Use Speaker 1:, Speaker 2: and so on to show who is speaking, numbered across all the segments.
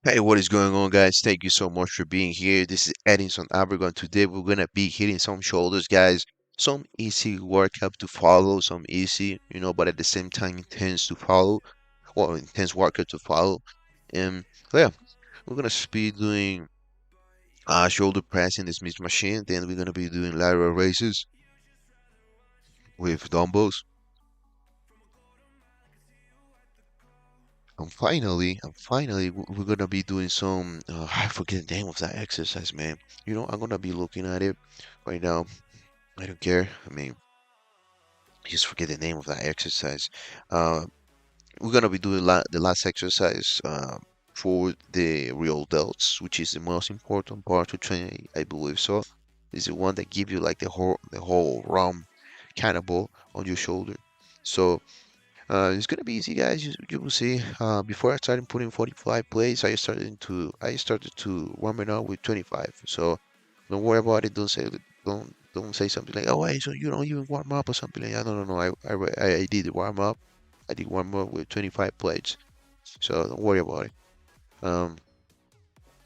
Speaker 1: Hey, what is going on, guys? Thank you so much for being here. This is Edinson Abregon. Today, we're gonna be hitting some shoulders, guys. Some easy workout to follow, some easy, but at the same time intense to follow, well, intense workout to follow. And yeah, we're gonna be doing shoulder press in this Smith machine. Then we're gonna be doing lateral raises with dumbbells. And finally, we're gonna be doing some. I forget the name of that exercise, man. I'm gonna be looking at it right now. I don't care. I mean, I just forget the name of that exercise. Uh, we're gonna be doing the last exercise for the real delts, which is the most important part to train, I believe so. Is the one that give you like the whole ROM kind of ball on your shoulder. So it's gonna be easy, guys. You will see. Before I started putting 45 plays, I started to warm it up with 25. So don't worry about it. Don't say something like, "Oh, hey, so you don't even warm up or something like that." No, no, no. I did warm up. I did warm up with 25 plays. So don't worry about it. Um,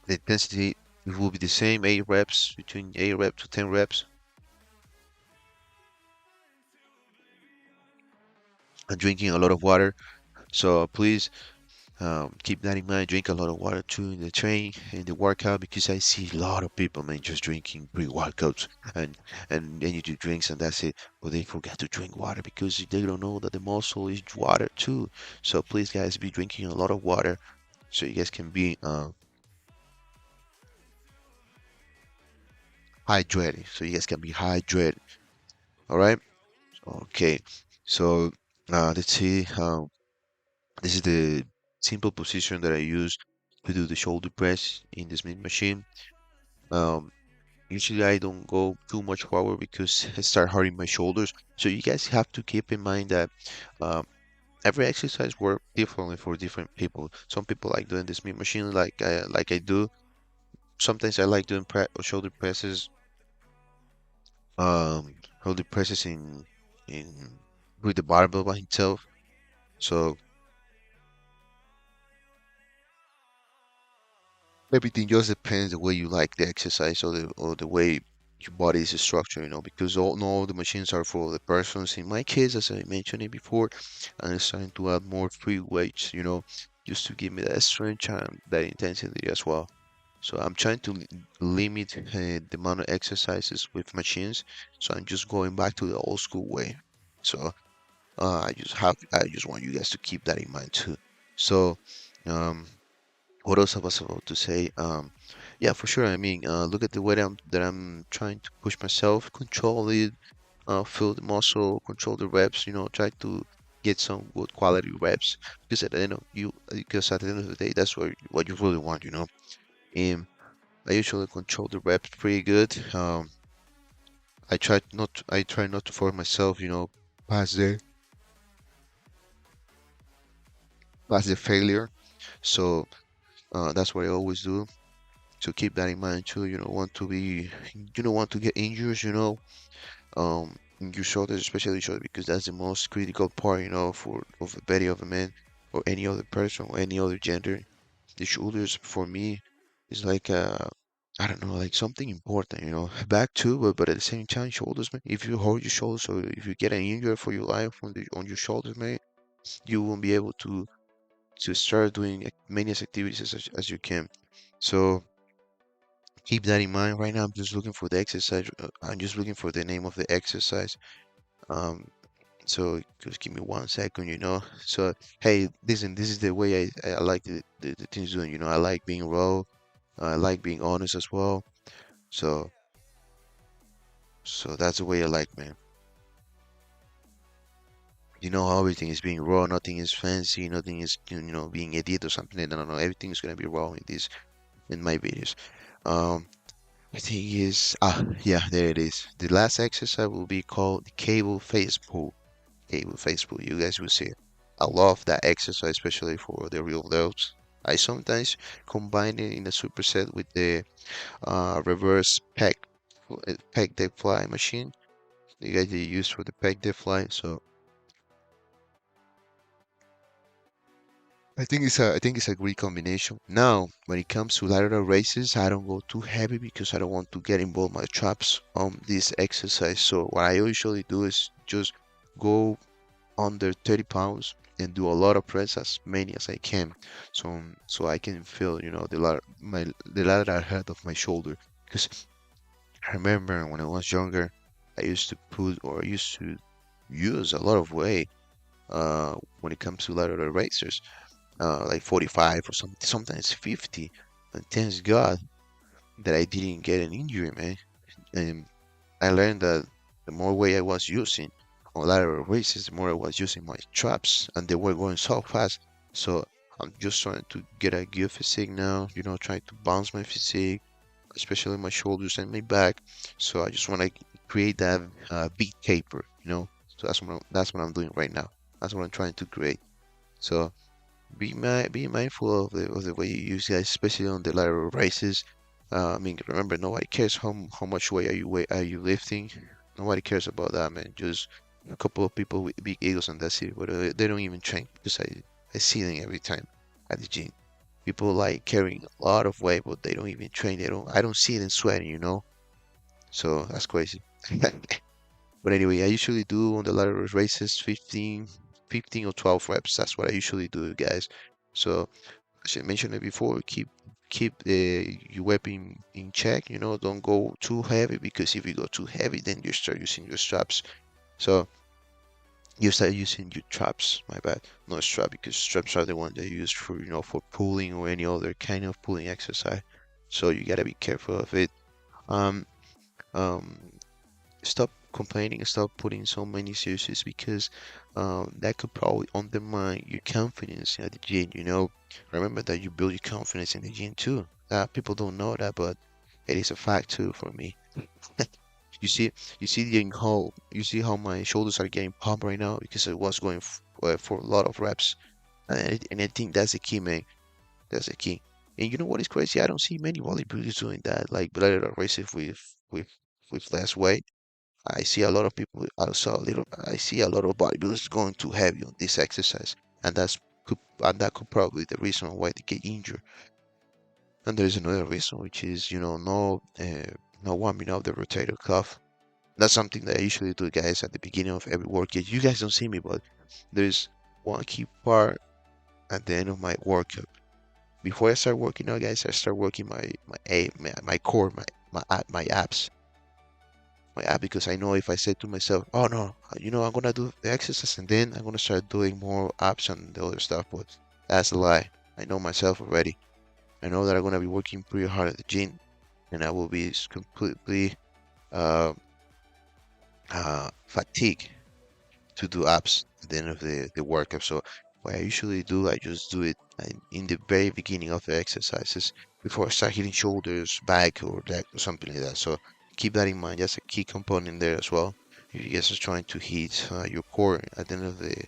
Speaker 1: the intensity it will be the same, 8 reps, between 8 reps to 10 reps. And drinking a lot of water. So please keep that in mind. Drink a lot of water too in the train, in the workout, because I see a lot of people, man, just drinking pre-workouts and then you do drinks and that's it. But they forget to drink water because they don't know that the muscle is water too. So please, guys, be drinking a lot of water so you guys can be hydrated. So you guys can be hydrated. All right. Okay. So let's see. This is the simple position that I use to do the shoulder press in the Smith machine. Um, Usually I don't go too much forward because I start hurting my shoulders. So you guys have to keep in mind that um, every exercise works differently for different people. Some people like doing the Smith machine like I do. Sometimes I like doing um, shoulder presses in with the barbell by itself. So everything just depends the way you like the exercise or the way your body is structured, because not all the machines are for the persons. In my case, as I mentioned it before, I'm starting to add more free weights, just to give me that strength and that intensity as well. So I'm trying to limit the amount of exercises with machines. So I'm just going back to the old school way. So I just want you guys to keep that in mind too. So um, what else I was about to say? Yeah, for sure. I mean, look at the way that I'm trying to push myself, control it, feel the muscle, control the reps. Try to get some good quality reps because at the end of the day, that's what you really want. And I usually control the reps pretty good. I try not to force myself. Past the past the failure. So that's what I always do. So keep that in mind too. You don't want to get injured, in your shoulders, especially shoulder, because that's the most critical part, for of the body of a man or any other person or any other gender. The shoulders for me is like I don't know, like something important, back too, but at the same time, shoulders, man. If you hold your shoulders, or if you get an injury for your life on your shoulders, man, you won't be able to start doing many activities as you can. So keep that in mind. Right now, I'm just looking for the exercise. I'm just looking for the name of the exercise. Um, so just give me 1 second, So hey, listen, this is the way I like the things doing. I like being raw. I like being honest as well. So so that's the way I like, man. How everything is being raw. Nothing is fancy. Nothing is being edited or something. No, no, no. Everything is gonna be raw in my videos. Um, I think is yeah, there it is. The last exercise will be called the cable face pull. Cable face pull. You guys will see it. I love that exercise, especially for the real loads. I sometimes combine it in a superset with the reverse peg deck fly machine. You guys they use for the peg deck fly. So I think it's a great combination. Now, when it comes to lateral raises, I don't go too heavy because I don't want to get involved my traps on this exercise. So what I usually do is just go under 30 pounds and do a lot of press, as many as I can, so I can feel, the lateral head of my shoulder. Because I remember when I was younger, I used to put or I used to use a lot of weight when it comes to lateral raises, like 45 or sometimes 50. And thanks God that I didn't get an injury, man. And I learned that the more weight I was using on lateral raises, the more I was using my traps, and they were going so fast. So I'm just trying to get a good physique now, trying to bounce my physique, especially my shoulders and my back. So I just want to create that big taper. So that's what I'm doing right now. That's what I'm trying to create. So be mindful of the way you use guys, especially on the lateral raises. I mean, remember, nobody cares how much weight are you lifting. Nobody cares about that, man. Just a couple of people with big egos and that's it. But they don't even train because I see them every time at the gym. People like carrying a lot of weight, but they don't even train. I don't see them sweating. So that's crazy. But anyway, I usually do on the lateral raises 15 or 12 reps. That's what I usually do, guys. So as I mentioned it before, keep your weapon in check. Don't go too heavy because if you go too heavy, then you start using your straps. So you start using your traps. My bad, not strap because straps are the ones that you use for pulling or any other kind of pulling exercise. So you gotta be careful of it. Um, um, Stop complaining and stop putting so many excuses because that could probably undermine your confidence at the gym. Remember that you build your confidence in the gym too. People don't know that, but it is a fact too for me. You see, you see how my shoulders are getting pumped right now because I was going for a lot of reps, and I think that's the key, man. That's the key. And you know what is crazy? I don't see many bodybuilders doing that, like lateral raises with with less weight. I see a lot of bodybuilders going too heavy on this exercise, and that could probably be the reason why they get injured. And there is another reason, which is no warming up the rotator cuff. That's something that I usually do, guys, at the beginning of every workout. You guys don't see me, but there's one key part at the end of my workout. Before I start working out, guys, I start working my core, my abs. Because I know if I say to myself, oh no, I'm gonna do the exercise and then I'm gonna start doing more abs and the other stuff, but that's a lie. I know myself already. I know that I'm gonna be working pretty hard at the gym and I will be completely uh, fatigued to do abs at the end of the workout. So what I usually do, I just do it in the very beginning of the exercises before I start hitting shoulders, back, or leg, or something like that. So keep that in mind. That's a key component there as well. If you guys are trying to hit your core at the end of the,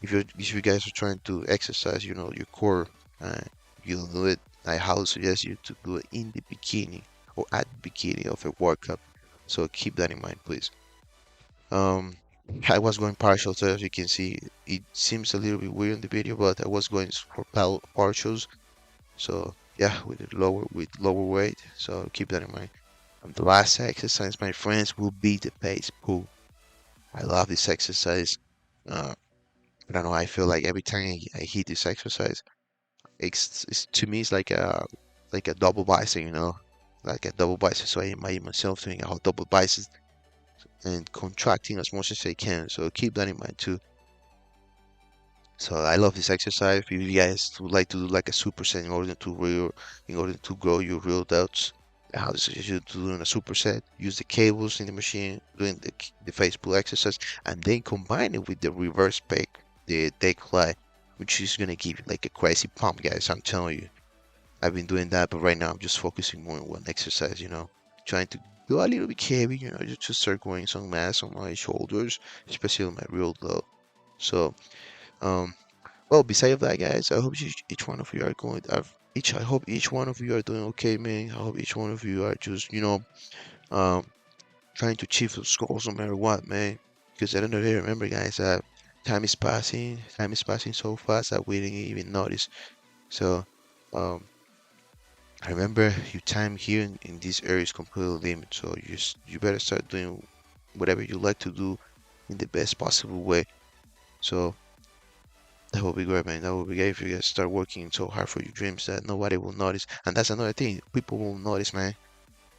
Speaker 1: if you guys are trying to exercise, your core, uh, you'll do it. I highly suggest you to do it in the beginning or at the beginning of a workout. So keep that in mind, please. Um, I was going partial, so as you can see, it seems a little bit weird in the video, but I was going for partials. So yeah, with lower weight. So keep that in mind. The last exercise, my friends, will be the pace pull. I love this exercise. Uh, I don't know. I feel like every time I hit this exercise, to me it's like a double bicep, like a double bicep. So I imagine myself doing a whole double bicep and contracting as much as I can. So keep that in mind too. So I love this exercise. If you guys would like to do like a superset in order to grow your real delts, how to suggest you to do in a superset. Use the cables in the machine, doing the face pull exercise, and then combine it with the reverse pec, the deck fly, which is gonna give you like a crazy pump, guys. I'm telling you. I've been doing that, but right now I'm just focusing more on one exercise. Trying to go a little bit heavy. Just to start growing some mass on my shoulders, especially on my real delt. So um. Well, besides that, guys, I hope each one of you are going. I hope each one of you are doing okay, man. I hope each one of you are just, um, trying to achieve those goals no matter what, man. Because at the end of the day, remember, guys, Time is passing so fast that we didn't even notice. So, um, I remember your time here in this area is completely limited. So you better start doing whatever you like to do in the best possible way. So that will be great, man. That will be great if you guys start working so hard for your dreams that nobody will notice. And that's another thing. People will notice, man.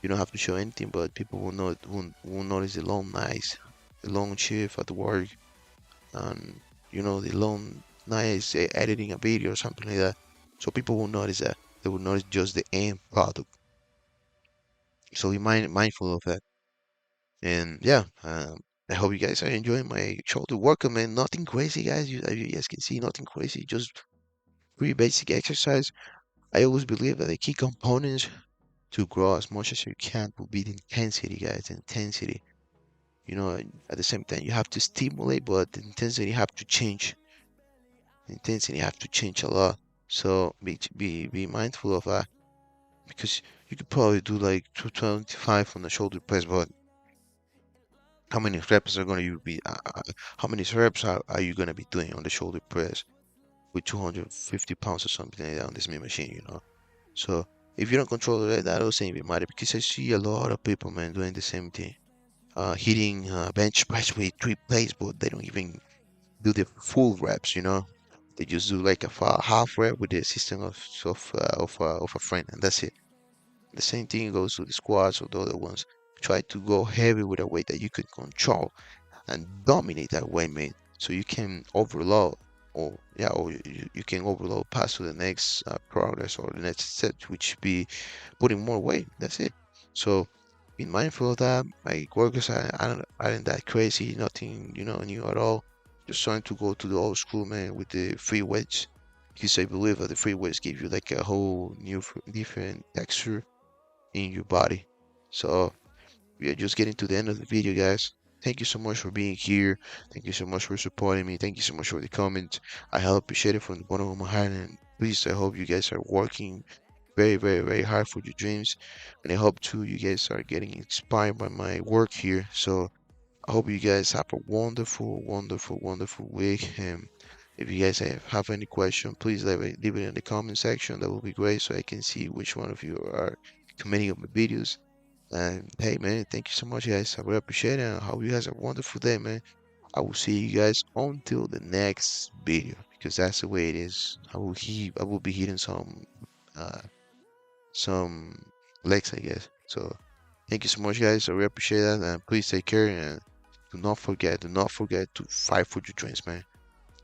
Speaker 1: You don't have to show anything, but people will notice the long nights, the long shift at work, and the long nights editing a video or something like that. So people will notice that. They will notice just the end product. So be mindful of that. And yeah, I hope you guys are enjoying my shoulder workout, man. Nothing crazy, guys. You guys can see nothing crazy. Just pretty basic exercise. I always believe that the key components to grow as much as you can will be the intensity, guys. Intensity. You know, at the same time, you have to stimulate, but the intensity have to change. The intensity have to change a lot. So be mindful of that because you could probably do like 225 on the shoulder press, but how many reps are going to be? How many reps are you going to be doing on the shoulder press with 250 pounds or something like that on this machine? So if you don't control that, that doesn't even matter because I see a lot of people, man, doing the same thing. Hitting bench press with 3 plates, but they don't even do the full reps. They just do like a half rep with the assistance of a friend, and that's it. The same thing goes to the squats or the other ones. Try to go heavy with a weight that you can control and dominate that weight, man. So you can overload, or yeah, or you can overload past to the next progress or the next set, which be putting more weight. That's it. So be mindful of that. My workers aren't that crazy, nothing new at all. Just trying to go to the old school, man, with the free weights. Because I believe that the free weights give you like a whole new different texture in your body. So we are just getting to the end of the video, guys. Thank you so much for being here. Thank you so much for supporting me. Thank you so much for the comments. I appreciate it from the bottom of my heart. And please, I hope you guys are working very, very, very hard for your dreams. And I hope too you guys are getting inspired by my work here. So I hope you guys have a wonderful, wonderful, wonderful week. And if you guys have any question, please leave it in the comment section. That will be great so I can see which one of you are commenting on my videos. And hey, man, thank you so much, guys. I really appreciate it. And I hope you guys have a wonderful day, man. I will see you guys until the next video because that's the way it is. I will be hitting uh some legs, I guess. So thank you so much, guys. I really appreciate that. And please take care and do not forget to fight for your dreams, man.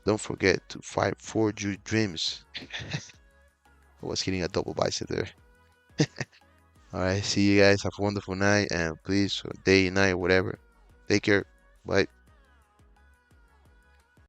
Speaker 1: Don't forget to fight for your dreams. I was hitting a double bicep there. All right, see you guys. Have a wonderful night, and please, day, night, whatever. Take care. Bye.